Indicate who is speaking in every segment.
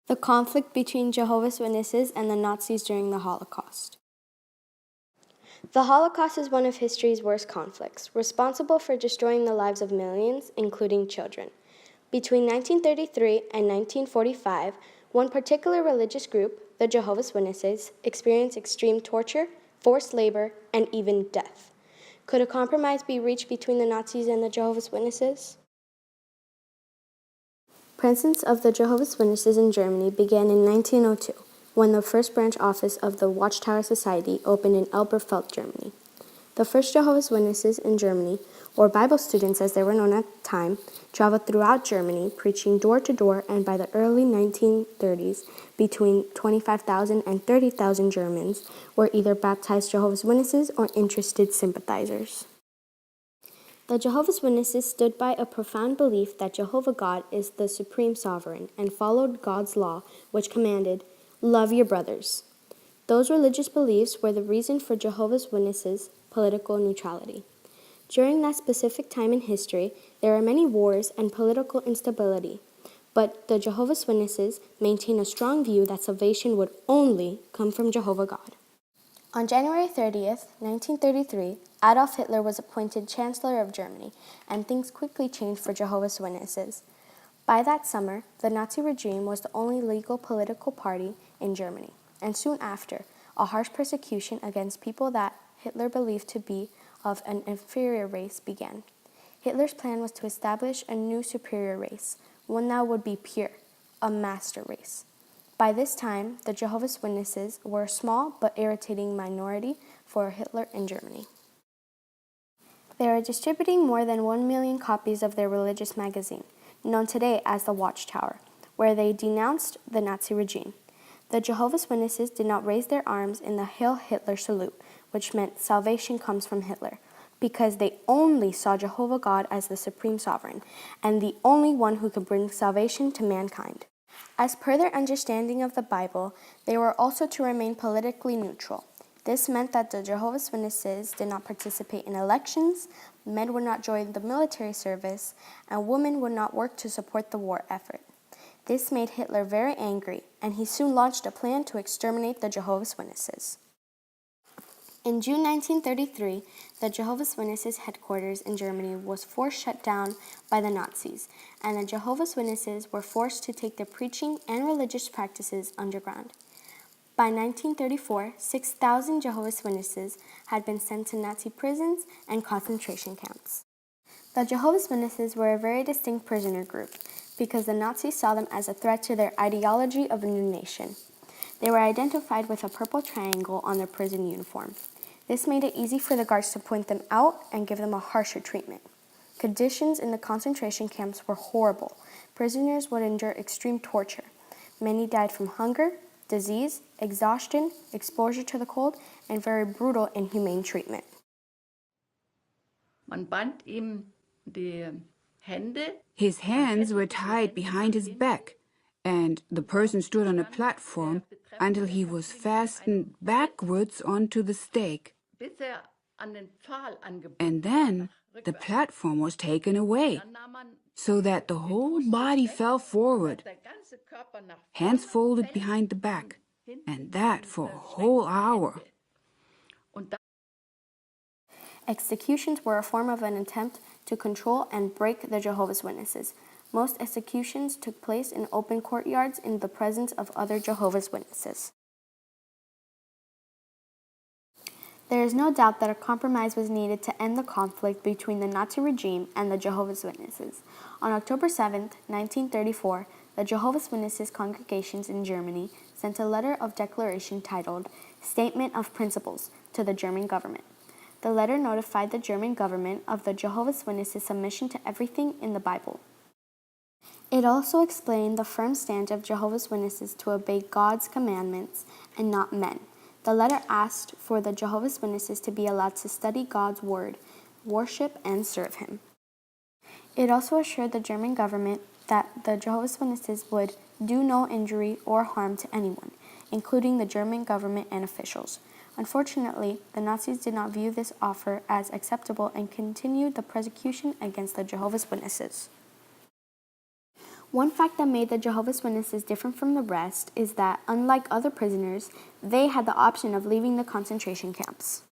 Speaker 1: The conflict between Jehovah's Witnesses and the Nazis during the Holocaust. The Holocaust is one of history's worst conflicts, responsible for destroying the lives of millions, including children. Between 1933 and 1945, one particular religious group, the Jehovah's Witnesses, experienced extreme torture, forced labor, and even death. Could a compromise be reached between the Nazis and the Jehovah's Witnesses? Presence of the Jehovah's Witnesses in Germany began in 1902, when the first branch office of the Watchtower Society opened in Elberfeld, Germany. The first Jehovah's Witnesses in Germany, or Bible students as they were known at the time, traveled throughout Germany, preaching door to door, and by the early 1930s, between 25,000 and 30,000 Germans were either baptized Jehovah's Witnesses or interested sympathizers. The Jehovah's Witnesses stood by a profound belief that Jehovah God is the supreme sovereign and followed God's law, which commanded, "Love your brothers." Those religious beliefs were the reason for Jehovah's Witnesses' political neutrality. During that specific time in history, there were many wars and political instability, but the Jehovah's Witnesses maintained a strong view that salvation would only come from Jehovah God. On January 30th, 1933, Adolf Hitler was appointed Chancellor of Germany, and things quickly changed for Jehovah's Witnesses. By that summer, the Nazi regime was the only legal political party in Germany, and soon after, a harsh persecution against people that Hitler believed to be of an inferior race began. Hitler's plan was to establish a new superior race, one that would be pure, a master race. By this time, the Jehovah's Witnesses were a small but irritating minority for Hitler in Germany. They were distributing more than 1 million copies of their religious magazine, known today as the Watchtower, where they denounced the Nazi regime. The Jehovah's Witnesses did not raise their arms in the Hail Hitler salute, which meant salvation comes from Hitler, because they only saw Jehovah God as the supreme sovereign and the only one who could bring salvation to mankind. As per their understanding of the Bible, they were also to remain politically neutral. This meant that the Jehovah's Witnesses did not participate in elections, men would not join the military service, and women would not work to support the war effort. This made Hitler very angry, and he soon launched a plan to exterminate the Jehovah's Witnesses. In June 1933, the Jehovah's Witnesses headquarters in Germany was forced shut down by the Nazis, and the Jehovah's Witnesses were forced to take their preaching and religious practices underground. By 1934, 6,000 Jehovah's Witnesses had been sent to Nazi prisons and concentration camps. The Jehovah's Witnesses were a very distinct prisoner group because the Nazis saw them as a threat to their ideology of a new nation. They were identified with a purple triangle on their prison uniform. This made it easy for the guards to point them out and give them a harsher treatment. Conditions in the concentration camps were horrible. Prisoners would endure extreme torture. Many died from hunger, disease, exhaustion, exposure to the cold, and very brutal, inhumane treatment.
Speaker 2: His hands were tied behind his back, and the person stood on a platform until he was fastened backwards onto the stake. And then the platform was taken away, so that the whole body fell forward, hands folded behind the back, and that for a whole hour.
Speaker 1: Executions were a form of an attempt to control and break the Jehovah's Witnesses. Most executions took place in open courtyards in the presence of other Jehovah's Witnesses. There is no doubt that a compromise was needed to end the conflict between the Nazi regime and the Jehovah's Witnesses. On October 7, 1934, the Jehovah's Witnesses congregations in Germany sent a letter of declaration titled Statement of Principles to the German government. The letter notified the German government of the Jehovah's Witnesses' submission to everything in the Bible. It also explained the firm stand of Jehovah's Witnesses to obey God's commandments and not men. The letter asked for the Jehovah's Witnesses to be allowed to study God's word, worship, and serve him. It also assured the German government that the Jehovah's Witnesses would do no injury or harm to anyone, including the German government and officials. Unfortunately, the Nazis did not view this offer as acceptable and continued the persecution against the Jehovah's Witnesses. One fact that made the Jehovah's Witnesses different from the rest is that, unlike other prisoners, they had the option of leaving the concentration camps.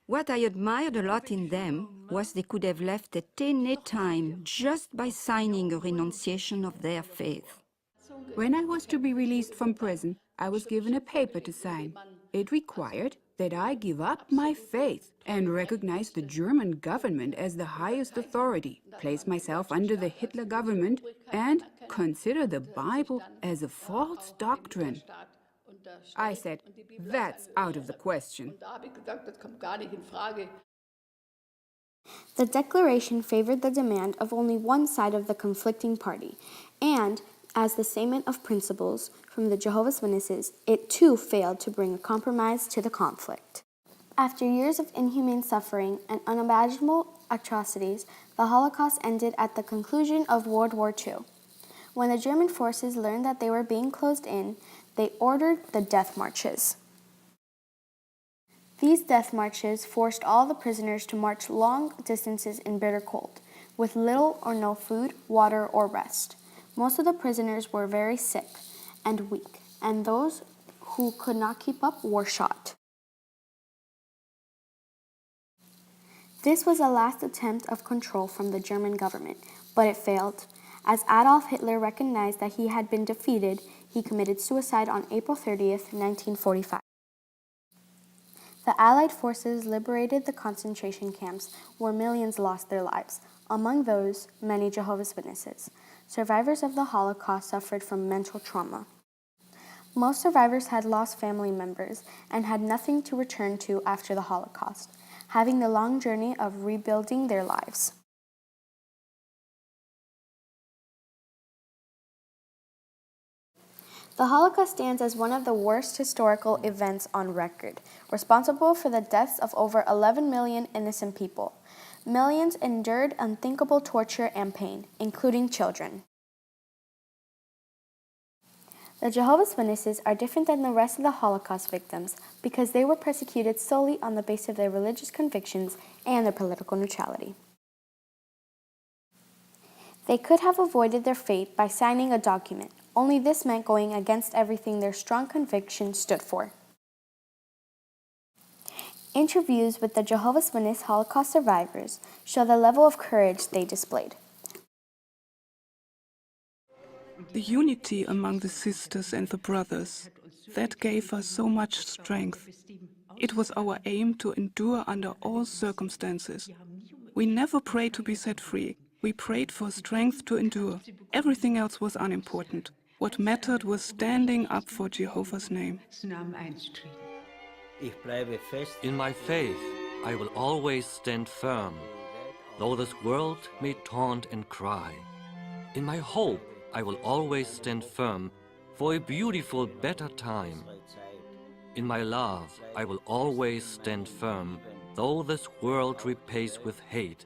Speaker 3: What I admired a lot in them was they could have left at any time just by signing a renunciation of their faith.
Speaker 2: When I was to be released from prison, I was given a paper to sign. It required that I give up my faith and recognize the German government as the highest authority, place myself under the Hitler government, and consider the Bible as a false doctrine. I said, that's out of the question.
Speaker 1: The declaration favored the demand of only one side of the conflicting party, and, as the statement of principles from the Jehovah's Witnesses, it too failed to bring a compromise to the conflict. After years of inhumane suffering and unimaginable atrocities, the Holocaust ended at the conclusion of World War II. When the German forces learned that they were being closed in, they ordered the death marches. These death marches forced all the prisoners to march long distances in bitter cold, with little or no food, water, or rest. Most of the prisoners were very sick and weak, and those who could not keep up were shot. This was a last attempt of control from the German government, but it failed. As Adolf Hitler recognized that he had been defeated, he committed suicide on April 30th, 1945. The Allied forces liberated the concentration camps where millions lost their lives, among those, many Jehovah's Witnesses. Survivors of the Holocaust suffered from mental trauma. Most survivors had lost family members and had nothing to return to after the Holocaust, having the long journey of rebuilding their lives. The Holocaust stands as one of the worst historical events on record, responsible for the deaths of over 11 million innocent people. Millions endured unthinkable torture and pain, including children. The Jehovah's Witnesses are different than the rest of the Holocaust victims because they were persecuted solely on the basis of their religious convictions and their political neutrality. They could have avoided their fate by signing a document, only this meant going against everything their strong conviction stood for. Interviews with the Jehovah's Witness Holocaust survivors show the level of courage they displayed.
Speaker 4: The unity among the sisters and the brothers, that gave us so much strength. It was our aim to endure under all circumstances. We never prayed to be set free. We prayed for strength to endure. Everything else was unimportant. What mattered was standing up for Jehovah's name.
Speaker 5: In my faith, I will always stand firm, though this world may taunt and cry. In my hope, I will always stand firm for a beautiful, better time. In my love, I will always stand firm, though this world repays with hate.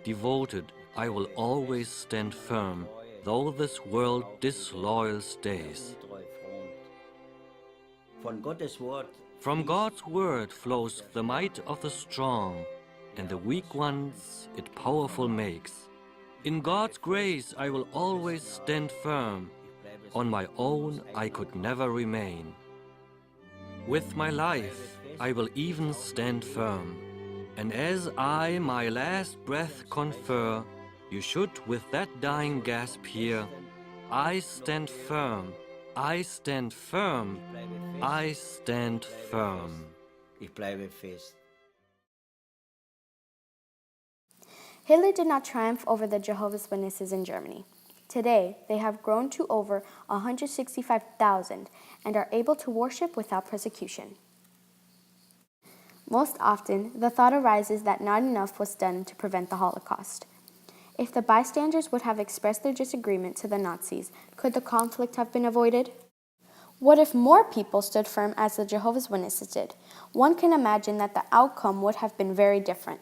Speaker 5: Devoted, I will always stand firm, though this world disloyal stays. From God's word flows the might of the strong, and the weak ones it powerful makes. In God's grace I will always stand firm. On my own I could never remain. With my life I will even stand firm. And as I my last breath confer, you should with that dying gasp hear, I stand firm, I stand firm, I stand firm.
Speaker 1: Hitler did not triumph over the Jehovah's Witnesses in Germany. Today, they have grown to over 165,000 and are able to worship without persecution. Most often, the thought arises that not enough was done to prevent the Holocaust. If the bystanders would have expressed their disagreement to the Nazis, could the conflict have been avoided? What if more people stood firm as the Jehovah's Witnesses did? One can imagine that the outcome would have been very different.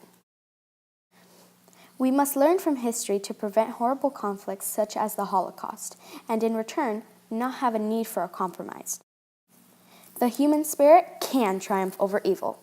Speaker 1: We must learn from history to prevent horrible conflicts such as the Holocaust, and in return, not have a need for a compromise. The human spirit can triumph over evil.